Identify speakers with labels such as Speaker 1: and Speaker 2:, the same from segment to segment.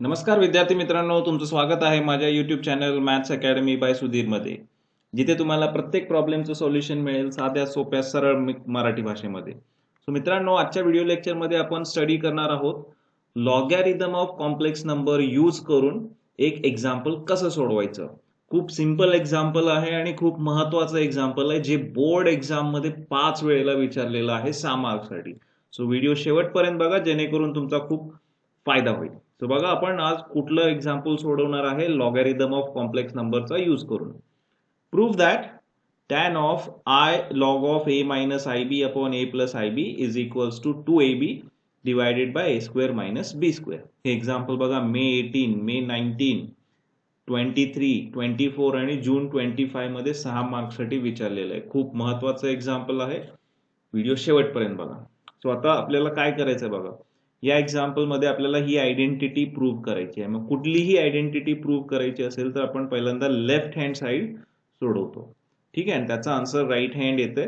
Speaker 1: नमस्कार विद्यार्थी मित्रांनो, तुमचं स्वागत आहे माझ्या YouTube channel maths academy by Sudhir मध्ये, जिथे तुम्हाला प्रत्येक प्रॉब्लेमचं सोल्युशन मिळेल साध्या सोप्या सरळ मराठी भाषेमध्ये. सो मित्रांनो, आजच्या व्हिडिओ लेक्चर मध्ये आपण स्टडी करणार आहोत logarithm of complex number use करून एक एक्झाम्पल कसं सोडवायचं. खूप सिंपल एक्झाम्पल आहे आणि खूप महत्वाचं एक्झाम्पल आहे, जे बोर्ड एक्झाम मध्ये 5 वेळेला विचारलेलं आहे 6 मार्क्ससाठी. सो व्हिडिओ शेवटपर्यंत बघा, जेणेकरून तुमचा खूप फायदा होईल. सो बघा, आपण आज कुठलं एक्झाम्पल सोडवणार आहे लॉगॅरिथम ऑफ कॉम्प्लेक्स नंबरचा यूज करून. Prove that tan of I log of a minus ib upon a plus ib is equals to 2ab divided by a square minus b square. हे example बघा, मे 18, मे 19, 23, 24 आणि जून 25 मध्ये 6 मार्क्ससाठी विचारलेलं आहे. खूप महत्वाचं एक्झाम्पल आहे. व्हिडिओ शेवटपर्यंत बघा. सो आता आपल्याला काय करायचं आहे बघा, या एक्झाम्पल मध्ये आपल्याला ही आयडेंटिटी प्रूव्ह करायची आहे. मग कुठलीही आयडेंटिटी प्रूव्ह करायची असेल तर आपण पहिल्यांदा लेफ्ट हँड साइड सोडवतो, ठीक आहे, आणि त्याचा आन्सर राईट हँड येते,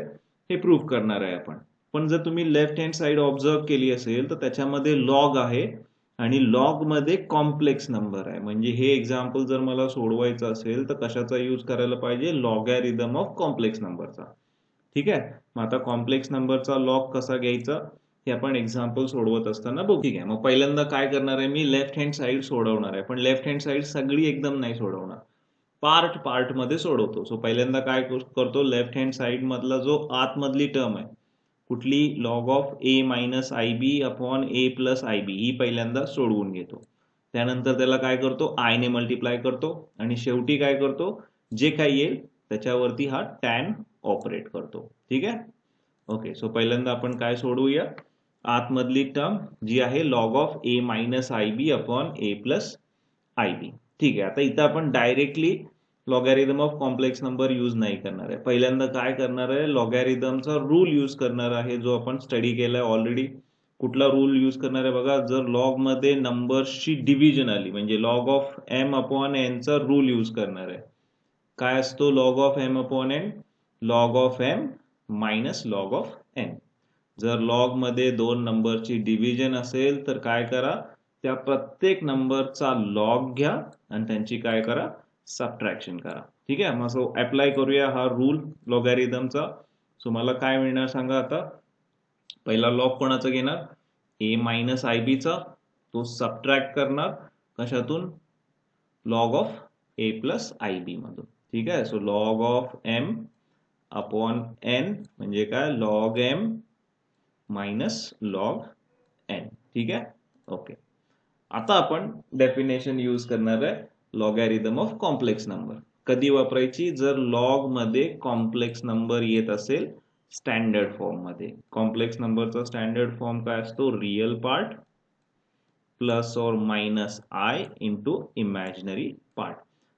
Speaker 1: हे प्रूव्ह करणार आहे आपण. पण जर तुम्ही लेफ्ट हँड साइड ऑब्झर्व केली असेल तर त्याच्यामध्ये लॉग आहे आणि लॉग मध्ये कॉम्प्लेक्स नंबर आहे. म्हणजे हे एक्झाम्पल जर मला सोडवायचं असेल तर कशाचा यूज करायला पाहिजे, लॉगॅरिथम ऑफ कॉम्प्लेक्स नंबरचा. ठीक आहे, मग आता कॉम्प्लेक्स नंबरचा लॉग कसा घ्यायचा हे आपण एक्झाम्पल सोडवत असताना बघू. ठीक आहे, मग पहिल्यांदा काय करणार आहे, मी लेफ्ट हँड साइड सोडवणार आहे, पण लेफ्ट हँड साइड सगळी एकदम नाही सोडवणार, पार्ट मध्ये सोडवतो. सो पहिल्यांदा काय करतो, लेफ्ट हँड साइड मधला जो आतमधली टर्म आहे कुठली, log of A minus I B upon A plus I बी, ही पहिल्यांदा सोडवून घेतो. त्यानंतर त्याला काय करतो, आय ने मल्टिप्लाय करतो आणि शेवटी काय करतो, जे काही येईल त्याच्यावरती हा टॅन ऑपरेट करतो. ठीक आहे, ओके. सो पहिल्यांदा आपण काय सोडवूया, आतमधली टर्म जी आहे log of A minus I B upon A plus I बी. ठीक आहे, आता इथं आपण directly logarithm of complex number use नाही करणार आहे. पहिल्यांदा काय करणार आहे, लॉगॅरिथमचा रूल यूज करणार आहे, जो आपण स्टडी केलाय ऑलरेडी. कुठला रूल यूज करणार आहे बघा, जर लॉग मध्ये नंबर्सची डिव्हिजन आली म्हणजे log of M upon N चा रूल यूज करणार आहे. काय असतो log of M upon N, log of M minus log of N. जर लॉग मध्ये दोन नंबरची डिव्हिजन असेल तर काय करा, त्या प्रत्येक नंबरचा लॉग घ्या आणि त्यांची काय करा, सबट्रॅक्शन करा. ठीक आहे, मग सो अप्लाय करूया हा रूल लॉगॅरिथमचा. सो मला काय मिळणार सांगा आता, पहिला लॉग कोणाचा घेणार, ए मायनस आय बी चा, तो सबट्रॅक्ट करणार कशातून, log of A plus I B मधून. ठीक आहे, so log of M upon N म्हणजे काय, log M minus log N. ठीक आहे, ओके. आता आपण डेफिनेशन यूज करणार आहे लॉगॅरिथम ऑफ कॉम्प्लेक्स नंबर. कधी वापरायची, जर लॉग मध्ये कॉम्प्लेक्स नंबर येत असेल स्टँडर्ड फॉर्म मध्ये. कॉम्प्लेक्स नंबरचा स्टँडर्ड फॉर्म काय असतो, रियल पार्ट प्लस और minus I into imaginary part.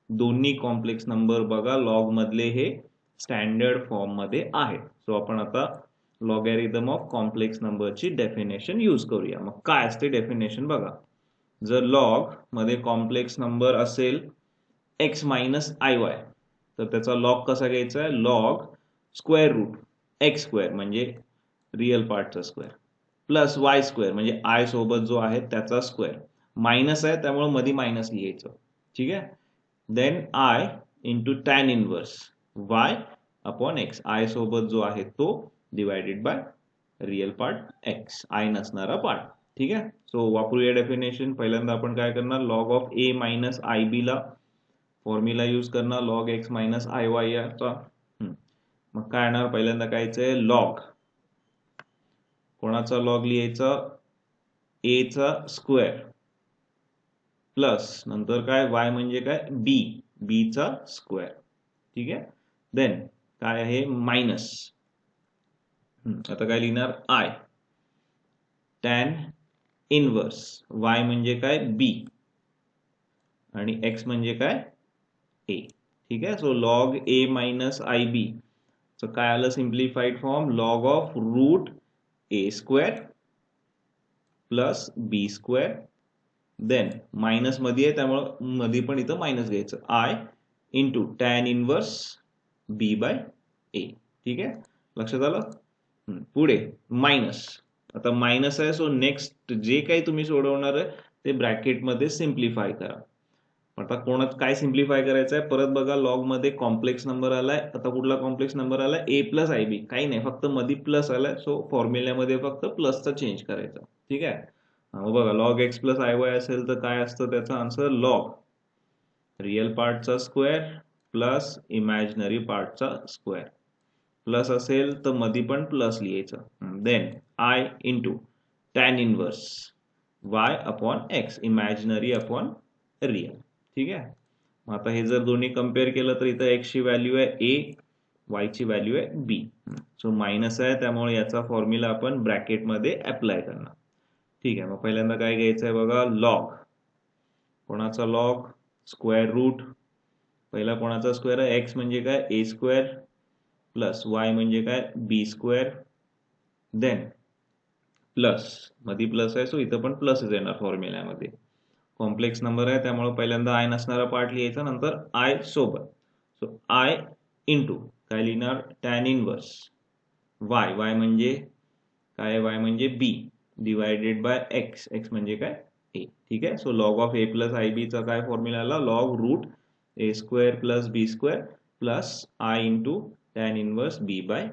Speaker 1: दोन्ही कॉम्प्लेक्स नंबर बघा लॉग मधले हे स्टँडर्ड फॉर्म मध्ये आहे. सो आपण आता लॉगॅरिथम ऑफ कॉम्प्लेक्स नंबरची डेफिनेशन यूज करूया. मग काय असते डेफिनेशन बघा, जर लॉग मध्ये कॉम्प्लेक्स नंबर असेल एक्स मायनस आय वाय तर त्याचा लॉग कसा घ्यायचा आहे, log square root x square म्हणजे रियल पार्टचा स्क्वेअर प्लस वाय स्क्वेअर म्हणजे आय सोबत जो आहे त्याचा स्क्वेअर, मायनस आहे त्यामुळे मध्ये मायनस लिहायचं. ठीक आहे, then i into tan inverse y upon x, i सोबत जो आहे तो divided by real part x, i नसणारा पार्ट. ठीक आहे, सो वापरूया डेफिनेशन. पहिल्यांदा आपण काय करणार, log of A minus I b ला फॉर्म्युला यूज करणार log x minus i y याचा. मग काय येणार, पहिल्यांदा कायचं लॉग, कोणाचा लॉग लिहायचा, ए चा स्क्वेअर प्लस नंतर काय वाय म्हणजे काय, बी, बी चा स्क्वेअर. ठीक आहे, देन काय आहे मायनस, आता काय लिहिणार, आय टॅन इनवर्स वाय म्हणजे काय, बी, आणि एक्स म्हणजे काय, ए. ठीक आहे, so log a minus I b च काय आलं simplified form, log of root A square plus B square, then minus मध्ये आहे त्यामुळे मध्ये पण इथं मायनस घ्यायचं, i into tan inverse B by ए. ठीक आहे, लक्षात आलं. पुढे मायनस, आता मायनस आहे सो नेक्स्ट जे काही तुम्ही सोडवणार आहे ते ब्रॅकेटमध्ये सिम्प्लिफाय करा. आता कोणात काय सिम्प्लिफाय करायचं आहे परत बघा, लॉग मध्ये कॉम्प्लेक्स नंबर आलाय. आता कुठला कॉम्प्लेक्स नंबर आलाय? ए प्लस आय बी. काही नाही, फक्त मध्ये प्लस आलाय, सो फॉर्म्युल्यामध्ये फक्त प्लसचा चेंज करायचा. ठीक आहे. मग बघा, log x plus i y असेल तर काय असतं त्याचा आन्सर? लॉग रिअल पार्टचा स्क्वेअर प्लस इमॅजिनरी पार्टचा स्क्वेअर. प्लस असेल तर मध्ये पण प्लस लिहायचं. Then i into tan inverse y upon x, imaginary upon real. ठीक आहे. मग आता हे जर दोन्ही कम्पेअर केलं तर इथं एक्स ची व्हॅल्यू आहे ए, वाय ची व्हॅल्यू आहे बी. सो मायनस आहे, त्यामुळे याचा फॉर्म्युला आपण ब्रॅकेटमध्ये अप्लाय करणार. ठीक आहे. मग पहिल्यांदा काय घ्यायचं आहे बघा, लॉग. कोणाचा लॉग? Square route. पहिला कोणाचा स्क्वेअर आहे? एक्स म्हणजे काय? ए स्क्वेअर प्लस वाय म्हणजे काय? B square. देन प्लस, मध्ये प्लस आहे सो इथं पण प्लसच येणार फॉर्म्युल्यामध्ये. कॉम्प्लेक्स नंबर आहे त्यामुळे पहिल्यांदा आय नसणारा पार्ट लिहायचा, नंतर आय सोबत. सो आय इंटू काय लिहिणार? Tan inverse Y. वाय म्हणजे काय? वाय म्हणजे B divided by X. X म्हणजे काय? ए. ठीक आहे. So log of A plus I B चा काय फॉर्म्युला आला? Log root A square plus B square plus I into tan inverse B by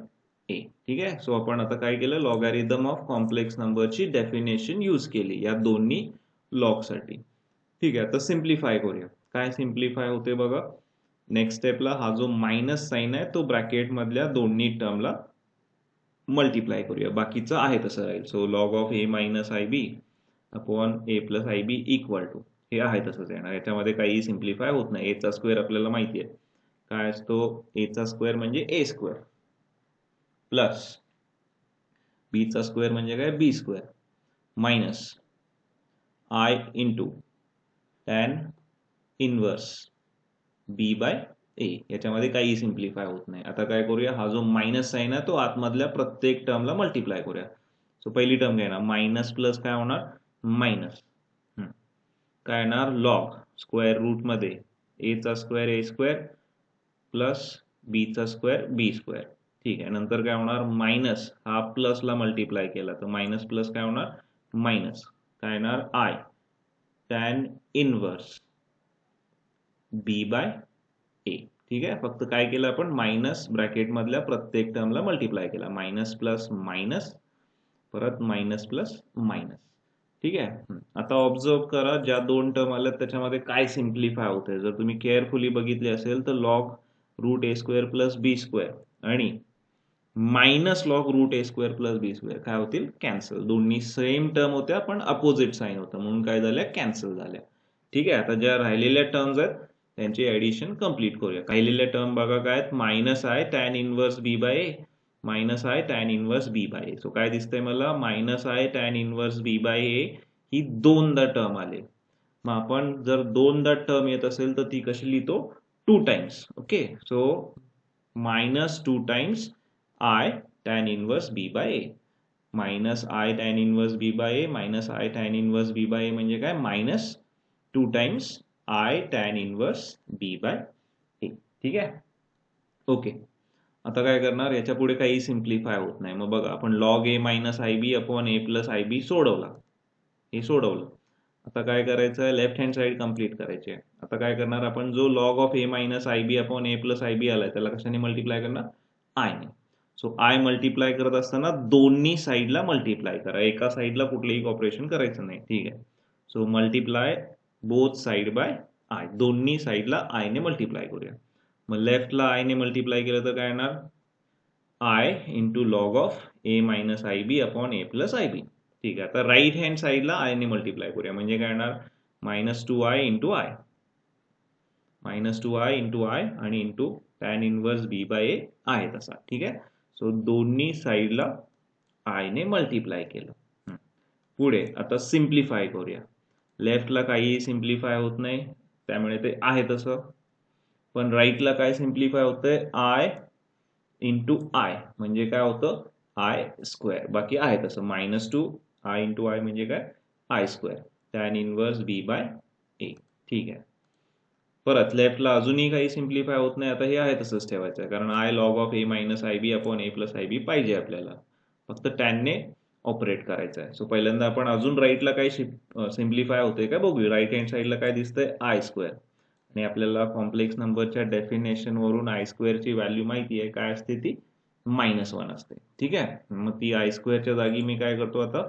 Speaker 1: ए. ठीक आहे. सो आपण आता काय केलं? लॉगॅरिथम ऑफ कॉम्प्लेक्स नंबरची डेफिनेशन यूज केली या दोन्ही लॉग साठी. ठीक आहे. आता सिम्प्लिफाय करूया. काय सिम्प्लिफाय होते बघा, नेक्स्ट स्टेपला हा जो मायनस साइन आहे तो ब्रॅकेट मधल्या दोन्ही टर्मला मल्टिप्लाय करूया. बाकीचं आहे तसं राहील. So log of A minus I B upon A plus I b equal to हे आहे तसंच येणार. याच्यामध्ये काही सिम्प्लिफाय होत नाही. ए चा स्क्वेअर आपल्याला माहिती आहे काय असतो? ए चा स्क्वेअर म्हणजे ए स्क्वेअर प्लस बी चा स्क्वेअर म्हणजे काय? B square minus I into tan inverse B by A. याच्यामध्ये काही सिम्प्लिफाय होत नाही. आता काय करूया, हा जो मायनस साइन आहे तो आतमधल्या प्रत्येक टर्मला मल्टिप्लाय करूया. सो पहिली टर्म घेणार मायनस प्लस काय होणार? मायनस काय येणार? लॉग स्क्वेअर रूट मध्ये ए चा स्क्वेअर ए स्क्वेअर प्लस बी चा स्क्वेअर बी स्क्वेअर. ठीक आहे. नंतर काय होणार? मायनस हा प्लसला मल्टिप्लाय केला तर मायनस प्लस काय होणार? मायनस काय येणार? I tan inverse B by ए. ठीक आहे. फक्त काय केलं आपण? मायनस ब्रॅकेट मधल्या प्रत्येक टर्मला मल्टिप्लाय केला. मायनस प्लस मायनस परत मायनस प्लस मायनस. ठीक आहे. आता ऑब्झर्व करा, ज्या दोन टर्म आल्या त्याच्यामध्ये काय सिम्प्लिफाय होते. जर तुम्ही केअरफुली बघितले असेल तर लॉग रूट ए स्क्वेअर प्लस बी स्क्वेअर आणि मायनस लॉग रूट ए स्क्वेअर प्लस बी स्क्वेअर काय होतील? कॅन्सल. दोन्ही सेम टर्म होत्या पण अपोजिट साइन होतं म्हणून काय झाल्या? कॅन्सल झाल्या. ठीक आहे. आता ज्या राहिलेल्या टर्म्स आहेत त्यांची ऍडिशन कंप्लीट करूया. राहिलेल्या टर्म बघा काय आहेत? Minus I tan inverse B by A, minus I tan inverse B by A. So काय दिसतंय मला? Minus I tan inverse B by A ही दोनदा टर्म आले. मग आपण जर दोनदा टर्म येत असेल तर ती कशी लिहितो? Two times. Okay. So minus two times I tan inverse B by A. Minus I tan inverse B by A minus I tan inverse B by A म्हणजे काय? Minus two times I tan inverse B by ए. ठीक आहे. Okay. आता काय करणार? याच्या पुढे काही सिम्प्लिफाय होत नाही. मग बघा, आपण log a minus I B upon A plus I b सोडवला. हे सोडवलं. आता काय करायचं आहे? लेफ्ट हँड साइड कंप्लीट करायची आहे. आता काय करणार आपण? जो log of A minus I B upon A plus I b आलाय त्याला कशाने मल्टिप्लाय करणार? आयने. सो आय मल्टिप्लाय करत असताना दोन्ही साईडला मल्टिप्लाय करा. एका साईडला कुठलेही ऑपरेशन करायचं नाही. ठीक आहे. So multiply both side by I. दोन्ही साईडला आयने मल्टिप्लाय करूया. मग लेफ्टला आयने मल्टिप्लाय केलं तर काय येणार? I into log of A minus I B upon A plus I बी. ठीक आहे. आता राईट हँड साईडला आयने मल्टिप्लाय करूया म्हणजे काय येणार? Minus two I into I, minus two I into I आणि into tan inverse B by ए आहे तसा. ठीक आहे. सो दोन्ही साईडला आयने मल्टिप्लाय केलं. पुढे आता सिम्प्लिफाय करूया. लेफ्टला काही सिम्प्लिफाय होत नाही त्यामुळे ते आहे तसं. पण राईटला काय सिम्प्लिफाय होतंय? आय इंटू आय म्हणजे काय होतं? I square. बाकी आहे तसं. Minus two I into I म्हणजे काय? I square tan inverse B by ए. ठीक आहे. परत लेफ्टला अजूनही काही सिम्प्लिफाय होत नाही. आता हे आहे तसंच ठेवायचं आहे कारण i log of A minus I B upon A plus I b पाहिजे आपल्याला. फक्त टॅनने ऑपरेट करायचं आहे. सो पहिल्यांदा आपण अजून राईटला काय सिम्प्लिफाय होते काय बघूया. राईट हँड साईडला काय दिसतंय आय स्क्वेअर, आणि आपल्याला कॉम्प्लेक्स नंबरच्या डेफिनेशन वरून आय स्क्वेअरची व्हॅल्यू माहिती आहे काय असते, ती -1 असते. ठीक आहे, मग ती आय स्क्वेअरच्या जागी मी काय करतो आता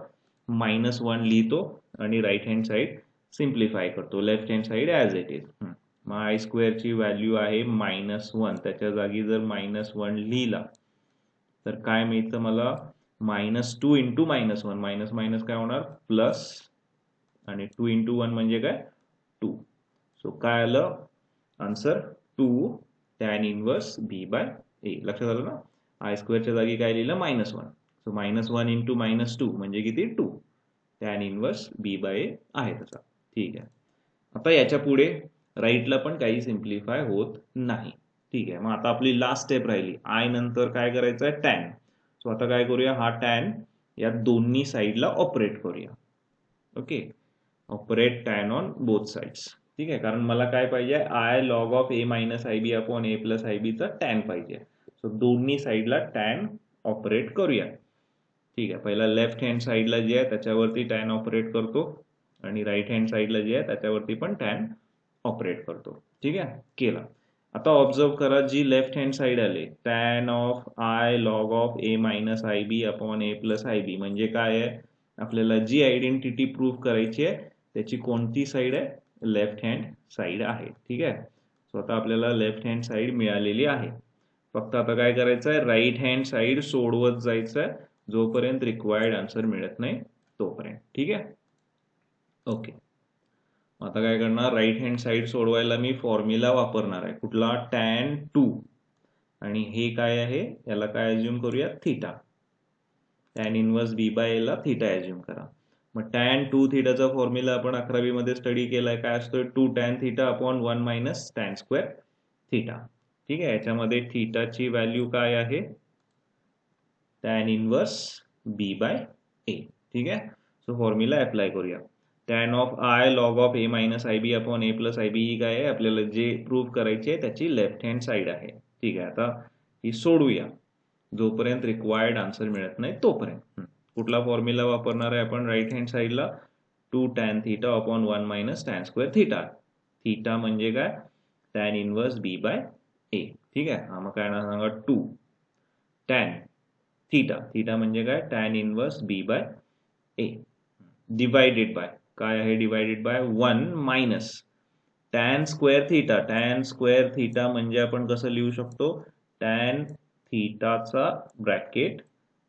Speaker 1: -1 लिहितो आणि राईट हँड साईड सिम्प्लिफाय करतो, left hand side as it is. मग आय स्क्वेअरची व्हॅल्यू आहे -1, त्याच्या जागी जर -1 लिहिला तर काय मिळतं मला, -2 इंटू -1, मायनस मायनस काय होणार प्लस, आणि 2 इंटू 1 म्हणजे काय 2. सो काय आलं आन्सर 2 tan इनवर्स b/a. लक्षात आलं ना, आय स्क्वेअरच्या जागी काय लिहिलं -1. सो -1 इंटू -2 म्हणजे किती 2 tan इनवर्स b/a आहे तसा. ठीक आहे, आता याच्या पुढे राईटला पण काही सिम्प्लिफाय होत नाही. ठीक आहे, मग आता आपली लास्ट स्टेप राहिली, आय नंतर काय करायचं आहे टॅन. सो आता काय करूया, हा टॅन या दोन्ही साईडला ऑपरेट करूया. Okay, operate tan on both sides. ठीक आहे, कारण मला काय पाहिजे, i log of a minus I B upon a plus i बीचा टॅन पाहिजे. सो दोन्ही साईडला टॅन ऑपरेट करूया. ठीक आहे, पहिला लेफ्ट हँड साईडला जे आहे त्याच्यावरती टॅन ऑपरेट करतो, आणि राईट हँड साईडला जे आहे त्याच्यावरती पण टॅन ऑपरेट करतो. ठीक आहे, केला. आता ऑब्झर्व करा, जी लेफ्ट हँड साईड आले tan of I log of a minus I B upon a plus I b म्हणजे काय आहे, आपल्याला जी आयडेंटिटी प्रूव्ह करायची आहे त्याची कोणती साईड आहे, लेफ्ट हँड साईड आहे. ठीक आहे, सो आता आपल्याला लेफ्ट हँड साईड मिळालेली आहे. फक्त आता काय करायचं आहे, राईट हँड साईड सोडवत जायचं आहे जोपर्यंत रिक्वायर्ड आन्सर मिळत नाही तोपर्यंत. ठीक आहे, ओके. आता काय करणार, राईट हँड साईड सोडवायला मी फॉर्म्युला वापरणार आहे कुठला, tan 2, आणि हे काय आहे, याला काय अज्युम करूया थीटा. tan इनवर्स b/a ला थीटा अज्युम करा. मग tan 2 थीटाचा फॉर्म्युला आपण 11वी मध्ये स्टडी केलाय, काय असतोय 2 tan theta upon 1 minus tan square theta. ठीक आहे, याच्यामध्ये थीटाची व्हॅल्यू काय आहे, tan इनवर्स b/a. ठीक आहे, सो फॉर्म्युला अप्लाय करूया. tan of I log of a minus I B upon a plus I बी ही काय आहे, आपल्याला जे प्रूव्ह करायची आहे त्याची लेफ्ट हँड साईड आहे. ठीक आहे, आता ही सोडवूया जोपर्यंत रिक्वायर्ड आन्सर मिळत नाही तोपर्यंत. कुठला फॉर्म्युला वापरणार आहे आपण राईट हँड साईडला, 2 tan theta upon 1 minus tan square theta. Theta म्हणजे काय, tan इनवर्स b/a. ठीक आहे, हा मग काय ना सांगा 2 tan थीटा, थीटा म्हणजे काय tan inverse b/a divided by काय आहे, divided by 1 minus tan square theta. tan square theta म्हणजे आपण कसं लिहू शकतो, tan थीटाचा ब्रॅकेट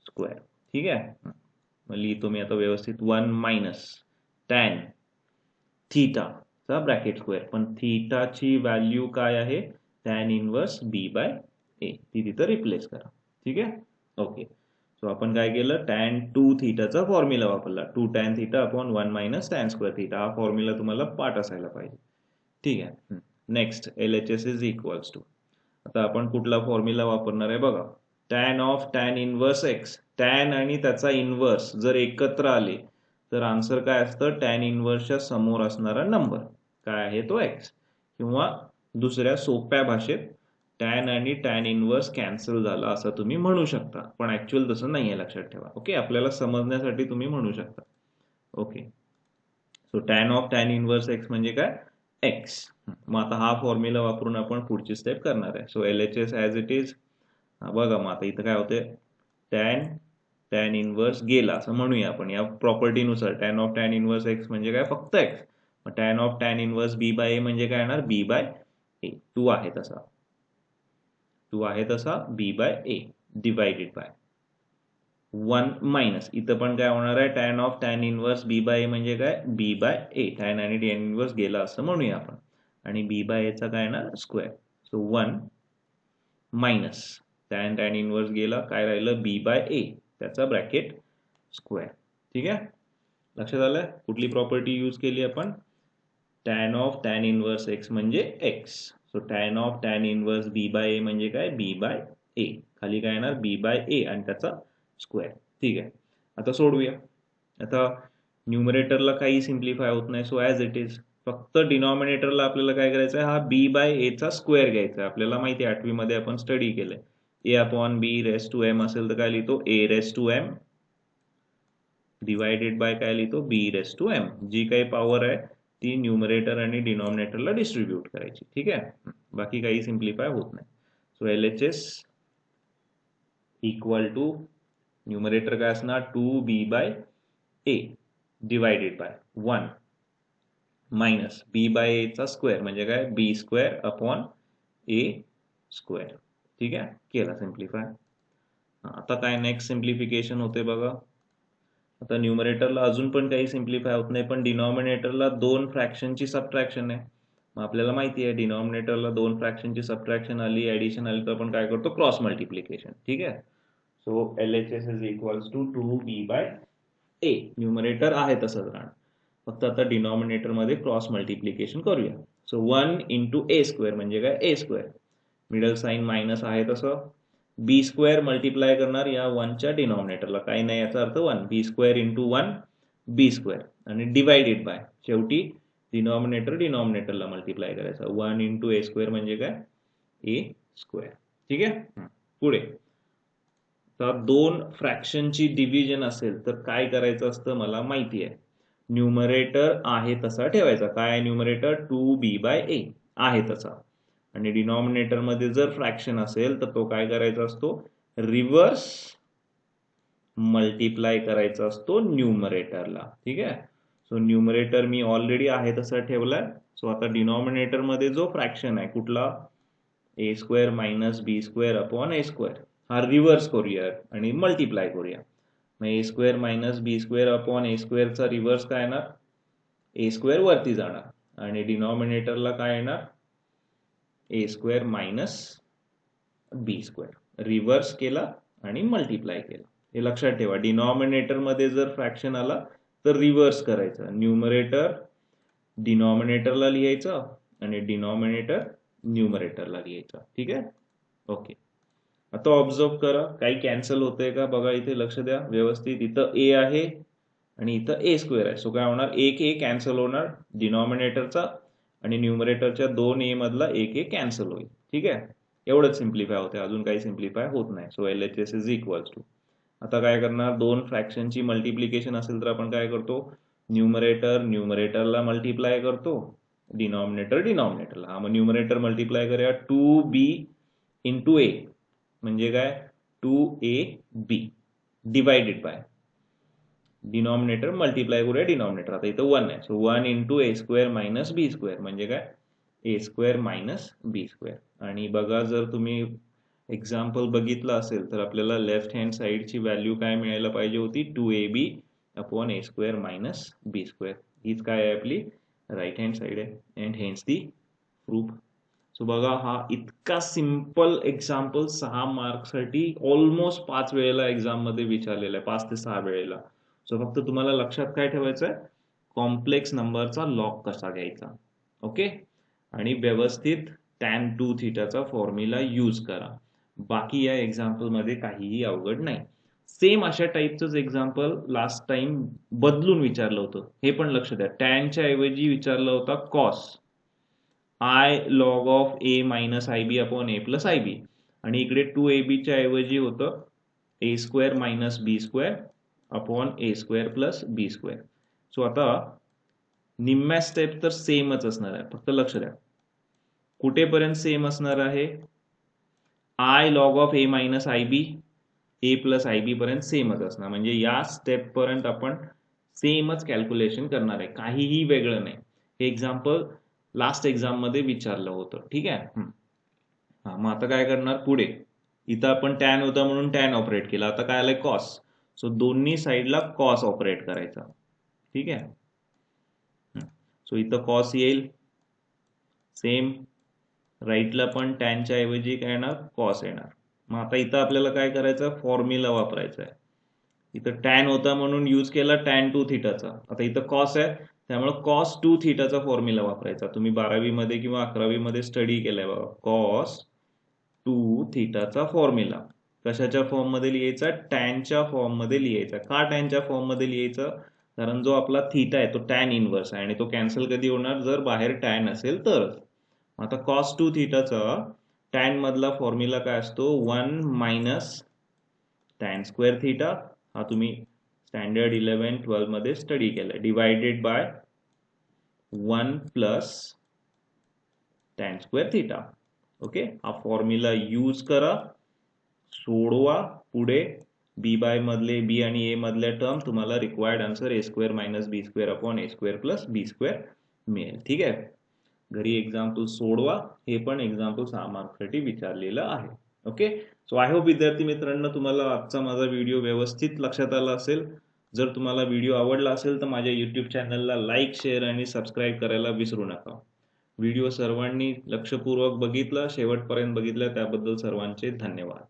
Speaker 1: स्क्वेअर. ठीक आहे, मग लिहितो मी आता व्यवस्थित, 1 मायनस tan थीटाचा ब्रॅकेट स्क्वेअर, पण थीटाची व्हॅल्यू काय आहे, tan इनवर्स b/a, ती तिथं रिप्लेस करा. ठीक आहे, ओके. सो आपण काय केलं, tan 2 थीटाचा फॉर्म्युला वापरला, 2 tan theta upon 1 minus tan square theta. हा फॉर्म्युला तुम्हाला पाठ असायला पाहिजे. ठीक आहे, next LHS is equals to, आता आपण कुठला फॉर्म्युला वापरणार आहे बघा, tan of tan inverse x. tan आणि त्याचा इनवर्स जर एकत्र आले तर आन्सर काय असतं, tan इनवर्सच्या समोर असणारा नंबर काय आहे तो x, किंवा दुसऱ्या सोप्या भाषेत tan आणि tan इनवर्स कॅन्सल झाला असं तुम्ही म्हणू शकता, पण ऍक्च्युअल तसं नाही आहे, लक्षात ठेवा. ओके, आपल्याला समजण्यासाठी तुम्ही म्हणू शकता. Okay, so tan of tan inverse x म्हणजे काय, x. मग आता हा फॉर्म्युला वापरून आपण पुढची स्टेप करणार आहे. So LHS as it is. बघा मग आता इथं काय होते, tan इनवर्स गेला असं म्हणूया आपण या प्रॉपर्टीनुसार. tan of tan inverse x म्हणजे काय, फक्त x. मग tan of tan inverse b/a म्हणजे काय येणार, b/a. 2 आहे तसा, 2 आहे तसा b/a डिवायडेड बाय 1 मायनस, इथं पण काय होणार आहे, tan of tan inverse b/a म्हणजे काय, b/a. tan आणि tan इनवर्स गेला असं म्हणूया आपण, आणि b/a चा काय येणार square. So 1 minus tan inverse गेला, काय राहिलं b/a, त्याचा ब्रॅकेट स्क्वेअर. ठीक आहे, लक्षात आलं कुठली प्रॉपर्टी यूज केली आपण, tan of tan inverse x म्हणजे x. So tan of tan inverse b/a म्हणजे काय, b/a. खाली काय येणार, b/a आणि त्याचा स्क्वेअर. ठीक आहे, आता सोडवूया. आता न्यूमरेटरला काही सिम्प्लिफाय होत नाही, सो ॲज इट इज. फक्त डिनॉमिनेटरला आपल्याला काय करायचं आहे, हा b/a चा स्क्वेअर घ्यायचा आहे. आपल्याला माहिती आहे 8वी मध्ये आपण स्टडी केलंय, a upon b raise to m असेल तर काय लिहितो, a raise to m divided by काय लिहितो बी रेस टू एम. जी काही पॉवर आहे ती न्यूमरेटर आणि डिनॉमिनेटरला डिस्ट्रीब्यूट करायची. ठीक आहे, बाकी काही सिम्प्लिफाय होत नाही. So LHS equal to numerator काय असणार 2b/a divided by 1 minus b/a चा स्क्वेअर म्हणजे काय b² अपॉन a स्क्वेअर. ठीक आहे, केला सिम्प्लिफाय. आता काय नेक्स्ट सिम्प्लिफिकेशन होते बघा. आता न्यूमरेटरला अजून पण काही सिम्प्लिफाय होत नाही, पण डिनॉमिनेटरला दोन फ्रॅक्शनची सबट्रॅक्शन आहे. मग आपल्याला माहिती आहे डिनॉमिनेटरला दोन फ्रॅक्शनची सबट्रॅक्शन आली, ॲडिशन आली, तर आपण काय करतो क्रॉस मल्टिप्लिकेशन. ठीक आहे, so LHS is equals to 2b/a. Numerator आहे तसंच राहणार, फक्त आता डिनॉमिनेटर मध्ये क्रॉस मल्टिप्लिकेशन करूया. सो 1 इंटू a स्क्वेअर म्हणजे काय a square, middle sign minus आहे तसं, बी स्क्वेअर मल्टिप्लाय करणार या 1च्या डिनॉमिनेटरला, काही नाही याचा अर्थ 1, बी स्क्वेअर इंटू 1 बी स्क्वेअर, आणि डिवायडेड बाय शेवटी डिनॉमिनेटरला मल्टिप्लाय करायचा 1 इंटू a स्क्वेअर म्हणजे काय a स्क्वेअर. ठीक आहे, पुढे तर दोन फ्रॅक्शनची डिव्हिजन असेल तर काय करायचं असतं मला माहिती आहे. न्यूमरेटर आहे तसा ठेवायचा. काय न्यूमरेटर 2b/a आहे तसा, आणि डिनॉमिनेटर मध्ये जर फ्रॅक्शन असेल तर तो काय करायचा असतो रिव्हर्स मल्टिप्लाय करायचा असतो न्यूमरेटरला. ठीक आहे, सो न्यूमरेटर मी ऑलरेडी आहे तसा ठेवलाय. सो आता डिनॉमिनेटर मध्ये जो फ्रॅक्शन आहे कुठला a square minus B square upon a square, हा रिव्हर्स करूया आणि मल्टिप्लाय करूया. मग a square minus B square upon a स्क्वेअरचा रिव्हर्स काय येणार a स्क्वेअर वरती जाणार आणि डिनॉमिनेटरला काय येणार a square minus B square. Reverse केला आणि मल्टिप्लाय केला. हे लक्षात ठेवा, डिनॉमिनेटर मध्ये जर फ्रॅक्शन आला तर रिव्हर्स करायचं, न्यूमरेटर डिनॉमिनेटरला लिहायचं आणि डिनॉमिनेटर न्यूमरेटरला लिहायचं. ठीक आहे, ओके. आता ऑब्झर्व करा काही कॅन्सल होतंय का बघा, इथे लक्ष द्या व्यवस्थित. इथं a आहे आणि इथं a स्क्वेअर आहे, सो काय होणार एक a कॅन्सल होणार डिनॉमिनेटरचा आणि न्यूमरेटरच्या 2a मधला एक a कॅन्सल होईल. ठीक आहे, एवढंच सिम्प्लिफाय होते, अजून काही सिम्प्लिफाय होत नाही. So LHS is equals to, आता काय करणार दोन फ्रॅक्शनची मल्टिप्लिकेशन असेल तर आपण काय करतो न्यूमरेटरला मल्टिप्लाय करतो, डिनॉमिनेटरला. हा मग न्यूमरेटर मल्टिप्लाय करूया 2b इंटू a म्हणजे काय 2ab divided by denominator multiply करूया डिनॉमिनेटर. आता इथं 1 आहे, so 1 into a square minus B square म्हणजे काय a square minus B square. आणि बघा जर तुम्ही एक्झाम्पल बघितलं असेल तर आपल्याला लेफ्ट हँड साइडची व्हॅल्यू काय मिळायला पाहिजे होती 2ab upon a square minus B square. हीच काय आहे आपली राईट हँड साइड आहे, and hence the proof. So बघा हा इतका सिंपल एक्झाम्पल 6 मार्कसाठी ऑलमोस्ट 5 वेळेला एक्झाम मध्ये विचारलेला आहे, 5 ते 6 वेळेला. सो फक्त तुम्हाला लक्षात काय ठेवायचं आहे कॉम्प्लेक्स नंबरचा लॉग कसा घ्यायचा. ओके, आणि व्यवस्थित tan 2 थीटाचा फॉर्म्युला यूज करा. बाकी या एक्झाम्पल मध्ये काहीही अवघड नाही. सेम अशा टाईपचंच एक्झाम्पल लास्ट टाइम बदलून विचारलं होतं, हे पण लक्ष द्या. टॅनच्या ऐवजी विचारलं होता cos i log of a minus i b upon a plus i b, आणि इकडे 2ab च्या ऐवजी होतं a square minus B square upon a square plus B square. So आता निम्म्या स्टेप तर सेमच असणार आहे, फक्त लक्ष द्या कुठेपर्यंत सेम असणार आहे I log of a minus IB a plus IB पर्यंत सेमच असणार, म्हणजे या स्टेप पर्यंत आपण सेमच कॅल्क्युलेशन करणार आहे, काहीही वेगळं नाही. हे एक्झाम्पल लास्ट एक्झाम मध्ये विचारलं होतं. ठीक आहे, हा मग आता काय करणार पुढे, इथं आपण टॅन होता म्हणून टॅन ऑपरेट केला, आता काय आलंय कॉस, सो दोन्ही साईडला कॉस ऑपरेट करायचा. ठीक आहे, सो इथं कॉस येईल, सेम राईटला पण टॅनच्या ऐवजी काय येणार कॉस येणार. मग आता इथं आपल्याला काय करायचं फॉर्म्युला वापरायचा आहे. इथं टॅन होता म्हणून यूज केला टॅन 2 थीटाचा, आता इथं कॉस आहे त्यामुळे कॉस 2 थीटाचा फॉर्म्युला वापरायचा. तुम्ही 12वी मध्ये किंवा 11वी मध्ये स्टडी केलाय बघा, कॉस 2 थीटाचा फॉर्म्युला कशाच्या फॉर्म मध्ये लिहायचा टॅनच्या फॉर्म मध्ये लिहायचा. का टॅनच्या फॉर्म मध्ये लिहायचं, कारण जो आपला थीटा आहे तो टॅन इनवर्स आहे आणि तो कॅन्सल कधी होणार जर बाहेर टॅन असेल तरच. आता कॉस 2 थीटाचा टॅन मधला फॉर्म्युला काय असतो 1 मायनस टॅन स्क्वेअर थीटा, हा तुम्ही स्टँडर्ड 11-12 मध्ये स्टडी केलं, divided by 1 plus tan square theta. Okay, हा फॉर्म्युला यूज करा, सोडवा. पुढे बी बाय मधले बी आणि ए मधल्या टर्म तुम्हाला रिक्वायर्ड आन्सर ए स्क्वेअर मायनस बी स्क्वेअर अपॉन ए स्क्वेअर प्लस बी स्क्वेअर मिळेल. ठीक आहे, घरी एक्झाम्पल सोडवा. हे पण एक्झाम्पल 6 मार्क्ससाठी विचारलेलं आहे. ओके, सो आय होप विद्यार्थी मित्रांनो तुम्हाला आजचा माझा व्हिडिओ व्यवस्थित लक्षात आला असेल. जर तुम्हाला व्हिडिओ आवडला असेल तर माझ्या यूट्यूब चॅनलला लाईक, शेअर आणि सबस्क्राईब करायला विसरू नका. व्हिडिओ सर्वांनी लक्षपूर्वक बघितला, शेवटपर्यंत बघितला त्याबद्दल सर्वांचे धन्यवाद.